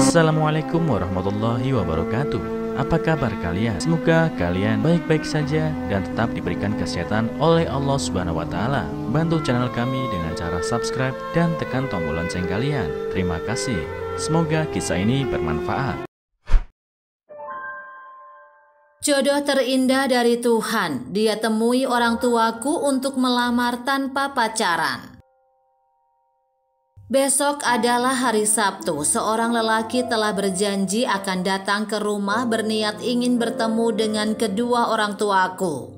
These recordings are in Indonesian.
Assalamualaikum warahmatullahi wabarakatuh. Apa kabar kalian? Semoga kalian baik-baik saja dan tetap diberikan kesehatan oleh Allah Subhanahu wa Ta'ala. Bantu channel kami dengan cara subscribe dan tekan tombol lonceng kalian. Terima kasih. Semoga kisah ini bermanfaat. Jodoh terindah dari Tuhan, dia temui orang tuaku untuk melamar tanpa pacaran. Besok adalah hari Sabtu. Seorang lelaki telah berjanji akan datang ke rumah berniat ingin bertemu dengan kedua orang tuaku.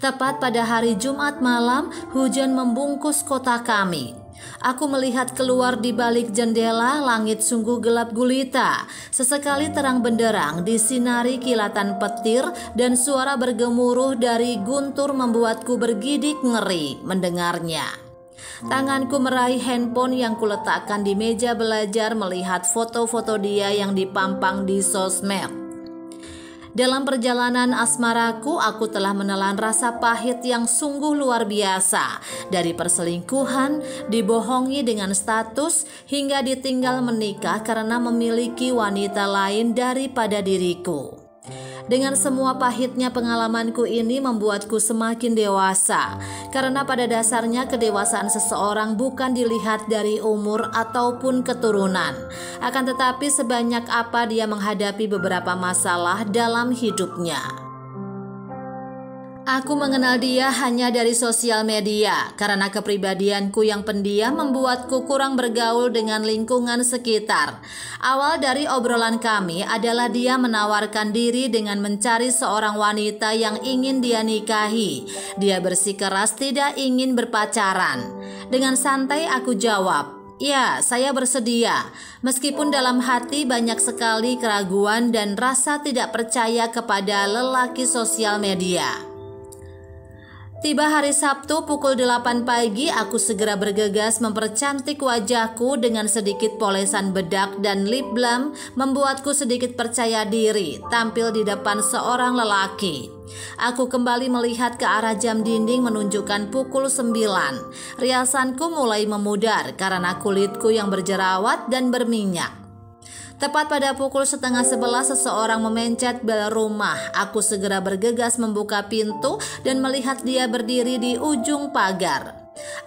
Tepat pada hari Jumat malam, hujan membungkus kota kami. Aku melihat keluar di balik jendela, langit sungguh gelap gulita. Sesekali terang benderang disinari kilatan petir dan suara bergemuruh dari guntur membuatku bergidik ngeri mendengarnya. Tanganku meraih handphone yang kuletakkan di meja belajar melihat foto-foto dia yang dipampang di sosmed. Dalam perjalanan asmaraku, aku telah menelan rasa pahit yang sungguh luar biasa. Dari perselingkuhan, dibohongi dengan status, hingga ditinggal menikah karena memiliki wanita lain daripada diriku. Dengan semua pahitnya pengalamanku ini membuatku semakin dewasa. Karena pada dasarnya kedewasaan seseorang bukan dilihat dari umur ataupun keturunan. Akan tetapi sebanyak apa dia menghadapi beberapa masalah dalam hidupnya. Aku mengenal dia hanya dari sosial media karena kepribadianku yang pendiam membuatku kurang bergaul dengan lingkungan sekitar. Awal dari obrolan kami adalah dia menawarkan diri dengan mencari seorang wanita yang ingin dia nikahi. Dia bersikeras tidak ingin berpacaran. Dengan santai aku jawab, "Ya, saya bersedia." Meskipun dalam hati banyak sekali keraguan dan rasa tidak percaya kepada lelaki sosial media. Tiba hari Sabtu pukul 8 pagi, aku segera bergegas mempercantik wajahku dengan sedikit polesan bedak dan lip balm, membuatku sedikit percaya diri tampil di depan seorang lelaki. Aku kembali melihat ke arah jam dinding menunjukkan pukul 9. Riasanku mulai memudar karena kulitku yang berjerawat dan berminyak. Tepat pada pukul 10:30 seseorang memencet bel rumah. Aku segera bergegas membuka pintu dan melihat dia berdiri di ujung pagar.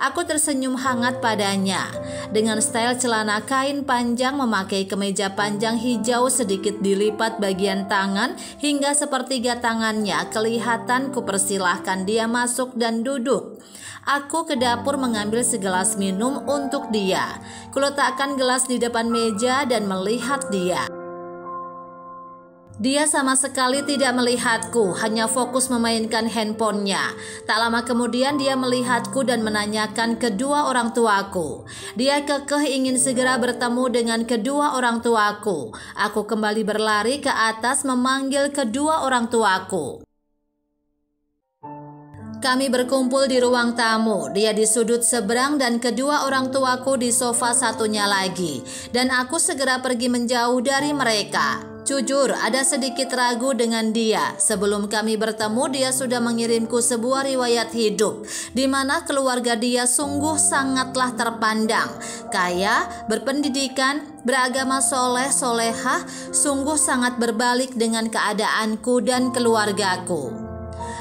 Aku tersenyum hangat padanya. Dengan style celana kain panjang memakai kemeja panjang hijau sedikit dilipat bagian tangan hingga sepertiga tangannya kelihatan, kupersilahkan dia masuk dan duduk. Aku ke dapur mengambil segelas minum untuk dia. Kuletakkan gelas di depan meja dan melihat dia. Dia sama sekali tidak melihatku, hanya fokus memainkan handphonenya. Tak lama kemudian dia melihatku dan menanyakan kedua orang tuaku. Dia kekeh ingin segera bertemu dengan kedua orang tuaku. Aku kembali berlari ke atas memanggil kedua orang tuaku. Kami berkumpul di ruang tamu, dia di sudut seberang dan kedua orang tuaku di sofa satunya lagi. Dan aku segera pergi menjauh dari mereka. Jujur, ada sedikit ragu dengan dia. Sebelum kami bertemu, dia sudah mengirimku sebuah riwayat hidup, di mana keluarga dia sungguh sangatlah terpandang. Kaya, berpendidikan, beragama soleh-solehah, sungguh sangat berbalik dengan keadaanku dan keluargaku.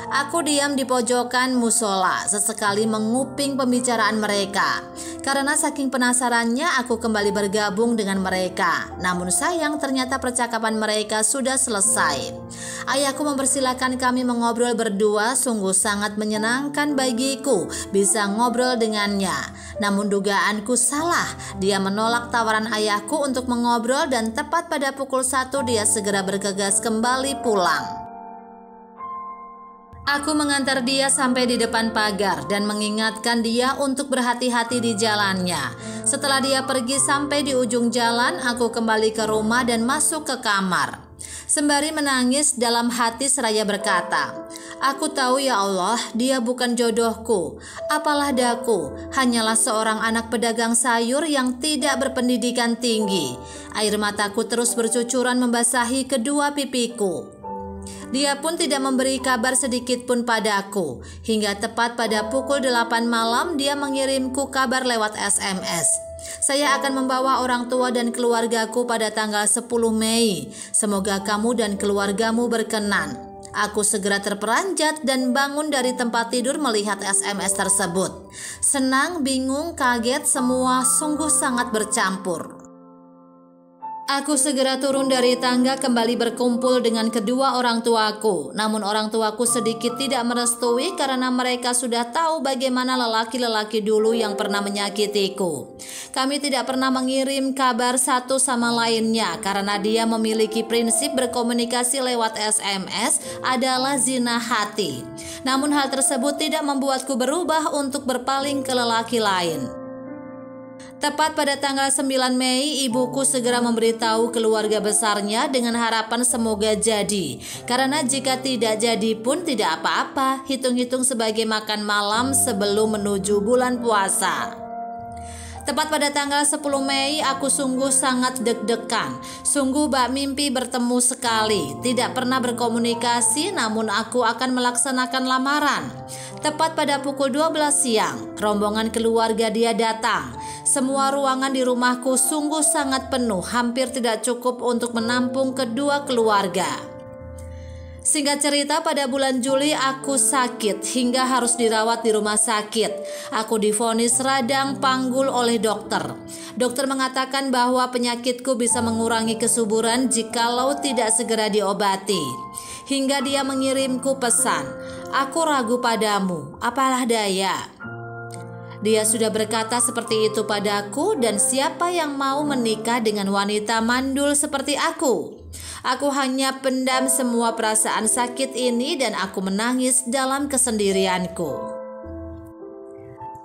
Aku diam di pojokan musola, sesekali menguping pembicaraan mereka. Karena saking penasarannya, aku kembali bergabung dengan mereka. Namun sayang, ternyata percakapan mereka sudah selesai. Ayahku mempersilahkan kami mengobrol berdua, sungguh sangat menyenangkan bagiku bisa ngobrol dengannya. Namun dugaanku salah, dia menolak tawaran ayahku untuk mengobrol dan tepat pada pukul 1 dia segera bergegas kembali pulang. Aku mengantar dia sampai di depan pagar dan mengingatkan dia untuk berhati-hati di jalannya. Setelah dia pergi sampai di ujung jalan, aku kembali ke rumah dan masuk ke kamar. Sembari menangis dalam hati seraya berkata, "Aku tahu ya Allah, dia bukan jodohku. Apalah daku, hanyalah seorang anak pedagang sayur yang tidak berpendidikan tinggi." Air mataku terus bercucuran membasahi kedua pipiku. Dia pun tidak memberi kabar sedikit pun padaku. Hingga tepat pada pukul 8 malam dia mengirimku kabar lewat SMS. Saya akan membawa orang tua dan keluargaku pada tanggal 10 Mei. Semoga kamu dan keluargamu berkenan. Aku segera terperanjat dan bangun dari tempat tidur melihat SMS tersebut. Senang, bingung, kaget, semua sungguh sangat bercampur. Aku segera turun dari tangga kembali berkumpul dengan kedua orang tuaku. Namun orang tuaku sedikit tidak merestui karena mereka sudah tahu bagaimana lelaki-lelaki dulu yang pernah menyakitiku. Kami tidak pernah mengirim kabar satu sama lainnya karena dia memiliki prinsip berkomunikasi lewat SMS adalah zina hati. Namun hal tersebut tidak membuatku berubah untuk berpaling ke lelaki lain. Tepat pada tanggal 9 Mei, ibuku segera memberitahu keluarga besarnya dengan harapan semoga jadi. Karena jika tidak jadi pun tidak apa-apa, hitung-hitung sebagai makan malam sebelum menuju bulan puasa. Tepat pada tanggal 10 Mei, aku sungguh sangat deg-degan. Sungguh bak mimpi bertemu sekali. Tidak pernah berkomunikasi, namun aku akan melaksanakan lamaran. Tepat pada pukul 12 siang, rombongan keluarga dia datang. Semua ruangan di rumahku sungguh sangat penuh, hampir tidak cukup untuk menampung kedua keluarga. Singkat cerita, pada bulan Juli aku sakit hingga harus dirawat di rumah sakit. Aku divonis radang panggul oleh dokter. Dokter mengatakan bahwa penyakitku bisa mengurangi kesuburan jikalau tidak segera diobati. Hingga dia mengirimku pesan, "Aku ragu padamu, apalah daya." Dia sudah berkata seperti itu padaku, dan siapa yang mau menikah dengan wanita mandul seperti aku? Aku hanya pendam semua perasaan sakit ini dan aku menangis dalam kesendirianku.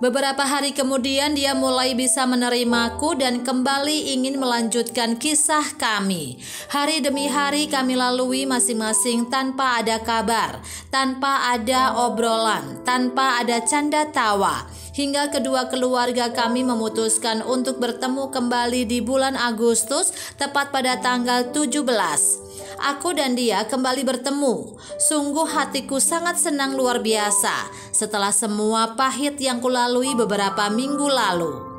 Beberapa hari kemudian dia mulai bisa menerimaku dan kembali ingin melanjutkan kisah kami. Hari demi hari kami lalui masing-masing tanpa ada kabar, tanpa ada obrolan, tanpa ada canda tawa. Hingga kedua keluarga kami memutuskan untuk bertemu kembali di bulan Agustus, tepat pada tanggal 17. Aku dan dia kembali bertemu. Sungguh hatiku sangat senang luar biasa setelah semua pahit yang kulalui beberapa minggu lalu.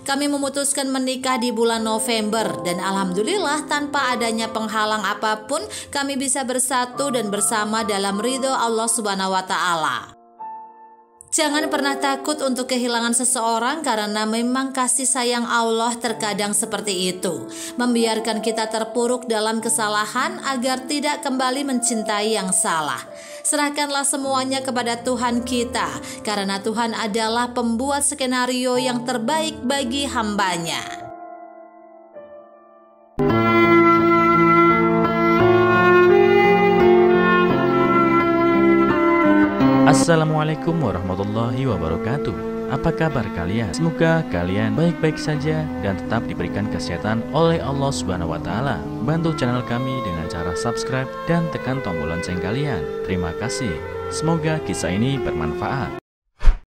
Kami memutuskan menikah di bulan November dan alhamdulillah tanpa adanya penghalang apapun kami bisa bersatu dan bersama dalam ridho Allah Subhanahu wa Ta'ala. Jangan pernah takut untuk kehilangan seseorang karena memang kasih sayang Allah terkadang seperti itu, membiarkan kita terpuruk dalam kesalahan agar tidak kembali mencintai yang salah. Serahkanlah semuanya kepada Tuhan kita, karena Tuhan adalah pembuat skenario yang terbaik bagi hambanya. Assalamualaikum warahmatullahi wabarakatuh. Apa kabar kalian? Semoga kalian baik-baik saja dan tetap diberikan kesehatan oleh Allah Subhanahu wa Ta'ala. Bantu channel kami dengan cara subscribe dan tekan tombol lonceng kalian. Terima kasih. Semoga kisah ini bermanfaat.